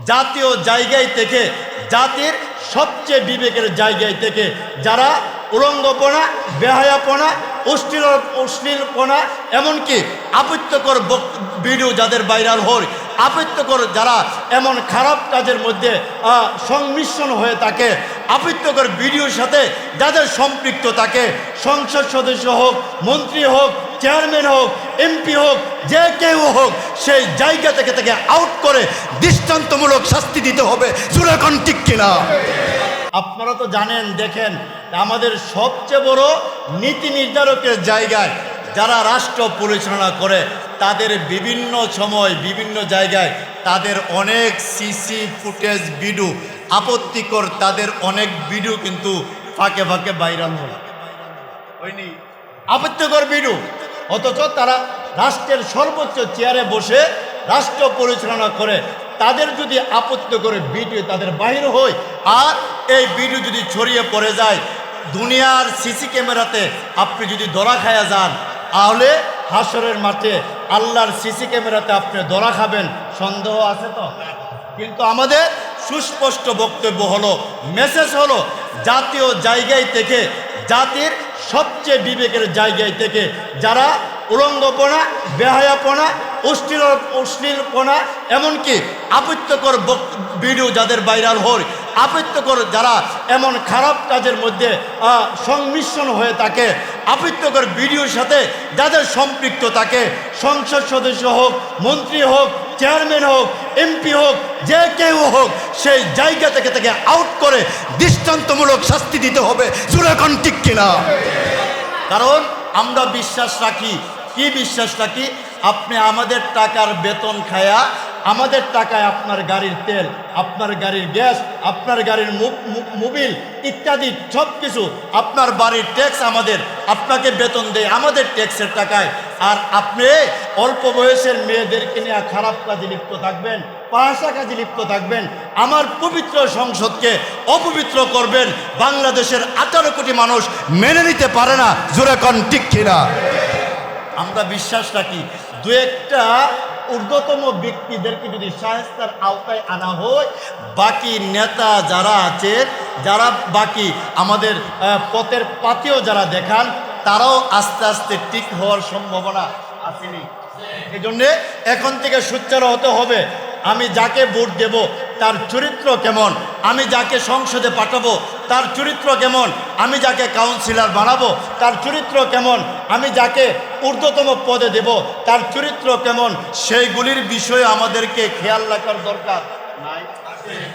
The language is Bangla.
জাতীয় জায়গায় থেকে, জাতির সবচেয়ে বিবেকের জায়গায় থেকে যারা উলঙ্গপনা, বেহায়াপনা, অশ্লীলপনা, এমনকি আপত্তিকর ভিডিও যাদের ভাইরাল হয়, আপত্তিকর যারা এমন খারাপ কাজের মধ্যে সংমিশ্রণ হয়ে থাকে, আপত্তিকর ভিডিওর সাথে যাদের সম্পৃক্ত থাকে, সংসদ সদস্য হোক, মন্ত্রী হোক, চেয়ারম্যান হোক, এমপি হোক, যে কেউ হোক, সেই জায়গা থেকে তাকে আউট করে দৃষ্টান্তমূলক শাস্তি দিতে হবে। জোরে কোন ঠিক কিনা? আপনারা তো জানেন, দেখেন, আমাদের সবচেয়ে বড় নীতি নির্ধারকের জায়গায় যারা রাষ্ট্র পরিচালনা করে তাদের বিভিন্ন সময় বিভিন্ন জায়গায় তাদের অনেক সিসি ফুটেজ ভিডিও, আপত্তিকর তাদের অনেক ভিডিও কিন্তু ফাঁকে ফাঁকে ভাইরাল হয়নি, আপত্তিকর ভিডিও। অথচ তারা রাষ্ট্রের সর্বোচ্চ চেয়ারে বসে রাষ্ট্র পরিচালনা করে, তাদের যদি আপত্তিকর ভিডিও তাদের বাহির হয় আর এই ভিডিও যদি ছড়িয়ে পড়ে যায় দুনিয়ার সিসি ক্যামেরাতে, আপনি যদি ধরা খায়া যান তাহলে হাসরের মাঠে আল্লাহর সিসি ক্যামেরাতে আপনি ধরা খাবেন, সন্দেহ আছে তো? কিন্তু আমাদের সুস্পষ্ট বক্তব্য হলো, মেসেজ হলো, জাতীয় জায়গায় থেকে, জাতির সবচেয়ে বিবেকের জায়গায় থেকে যারা উলঙ্গপনা, বেহায়াপনা, অশ্লীলপনা, এমনকি আপত্তিকর ভিডিও যাদের ভাইরাল হয়, আপত্তিকর যারা এমন খারাপ কাজের মধ্যে সংমিশ্রণ হয়ে থাকে, আপত্তিকর ভিডিওর সাথে যাদের সম্পৃক্ত থাকে, সংসদ সদস্য হোক, মন্ত্রী হোক, চেয়ারম্যান হোক, এমপি হোক, যে কেউ হোক, সেই জায়গা থেকে তাকে আউট করে দৃষ্টান্তমূলক শাস্তি দিতে হবে। জোরে কোন ঠিক কিনা? কারণ আমরা বিশ্বাস রাখি, কি বিশ্বাস রাখি? আপনি আমাদের টাকার বেতন খায়া, আমাদের টাকায় আপনার গাড়ির তেল, আপনার গাড়ির গ্যাস, আপনার গাড়ির মোবিল ইত্যাদি সব কিছু, আপনার বাড়ির ট্যাক্স আমাদের, আপনাকে বেতন দেয় আমাদের ট্যাক্সের টাকায়। আর আপনি অল্প বয়সের মেয়েদেরকে নিয়ে খারাপ কাজে লিপ্ত থাকবেন, পাহাসা কাজে লিপ্ত থাকবেন, আমার পবিত্র সংসদকে অপবিত্র করবেন। বাংলাদেশের 18 কোটি মানুষ মেনে নিতে পারে না। জোরে কোন ঠিক কিনা? আমরা বিশ্বাস রাখি দু একটা ঊর্ধ্বতম ব্যক্তিদেরকে যদি শায়েস্তার আওতায় আনা হয়, বাকি নেতা যারা আছেন, যারা বাকি আমাদের পথের পাতেও যারা দেখান, তারাও আস্তে আস্তে ঠিক হওয়ার সম্ভাবনা আসেনি। এই জন্যে এখন থেকে সোচ্চার হতে হবে। আমি যাকে ভোট দেব তার চরিত্র কেমন, আমি যাকে সংসদে পাঠাবো তার চরিত্র কেমন, আমি যাকে কাউন্সিলর বানাবো তার চরিত্র কেমন, আমি যাকে ঊর্ধ্বতম পদে দেব তার চরিত্র কেমন, সেইগুলির বিষয়ে আমাদেরকে খেয়াল রাখার দরকার নাই।